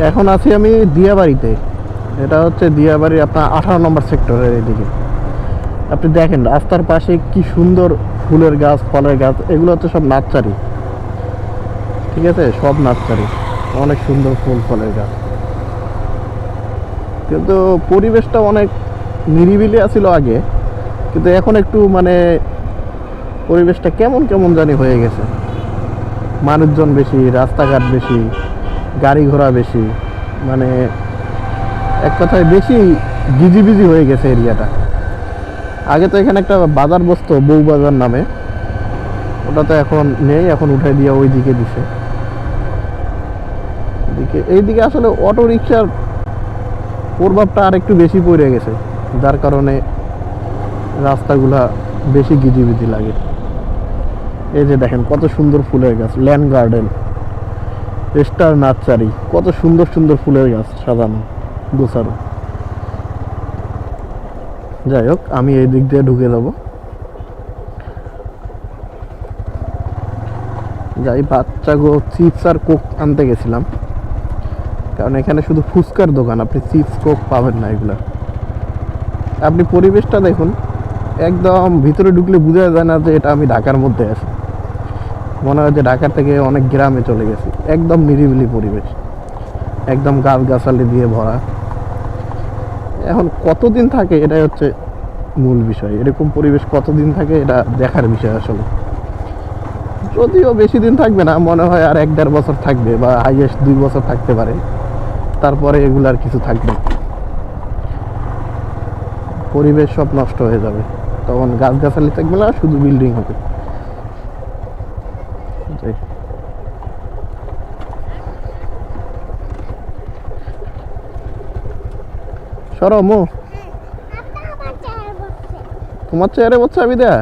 এখন আছি আমি দিয়াবাড়িতে। এটা হচ্ছে দিয়াবাড়ি আপনার 18 নম্বর সেক্টরের এদিকে। আপনি দেখেন রাস্তার পাশে কি সুন্দর ফুলের গাছ, ফলের গাছ, এগুলো হচ্ছে সব নার্সারি। ঠিক আছে, সব নার্সারি, অনেক সুন্দর ফুল ফলের গাছ। কিন্তু পরিবেশটা অনেক নিরিবিলি আছিল আগে, কিন্তু এখন একটু মানে পরিবেশটা কেমন কেমন জানি হয়ে গেছে। মানুষজন বেশি, রাস্তাঘাট বেশি, গাড়ি ঘোড়া বেশি, মানে এক কথায় বেশি গিজিবিজি হয়ে গেছে এরিয়াটা। আগে তো এখানে একটা বাজার বসতো বউ বাজার নামে, ওটা তো এখন নেই, এখন উঠে দিয়ে ওই দিকে দিছে। এইদিকে আসলে অটো রিক্সার প্রভাবটা আর একটু বেশি পড়ে গেছে, যার কারণে রাস্তাগুলা বেশি গিজিবিজি লাগে। এই যে দেখেন কত সুন্দর ফুলের গাছ, ল্যান্ড গার্ডেন, স্টার নার্সারি, কত সুন্দর সুন্দর ফুলের গাছ সাজানো গোছানো। যাই হোক, আমি এই দিক দিয়ে ঢুকে যাব। যাই, বাচ্চাগো চিপস আর কোক আনতে গেছিলাম, কারণ এখানে শুধু ফুচকার দোকান, আপনি চিপস কোক পাবেন না এগুলা। আপনি পরিবেশটা দেখুন, একদম ভিতরে ঢুকলে বোঝা যায় না যে এটা আমি ঢাকার মধ্যে আছি। মনে হয় যে ঢাকা থেকে অনেক গ্রামে চলে গেছি। একদম নিরিবিলি পরিবেশ, একদম গাছগাছালি দিয়ে ভরা। এখন কতদিন থাকে এটাই হচ্ছে মূল বিষয়। এরকম পরিবেশ কতদিন থাকে এটা দেখার বিষয় আসলে। যদিও বেশি দিন থাকবে না, মনে হয় আর 1-1.5 বছর থাকবে, বা হাইয়েস্ট 2 বছর থাকতে পারে। তারপরে এগুলো আর কিছু থাকবে, পরিবেশ সব নষ্ট হয়ে যাবে। তখন গাছগাছালি থাকবে না, শুধু বিল্ডিং হবে। সরো মো, তোমার চেয়ারে বসছে আমি দেয়া।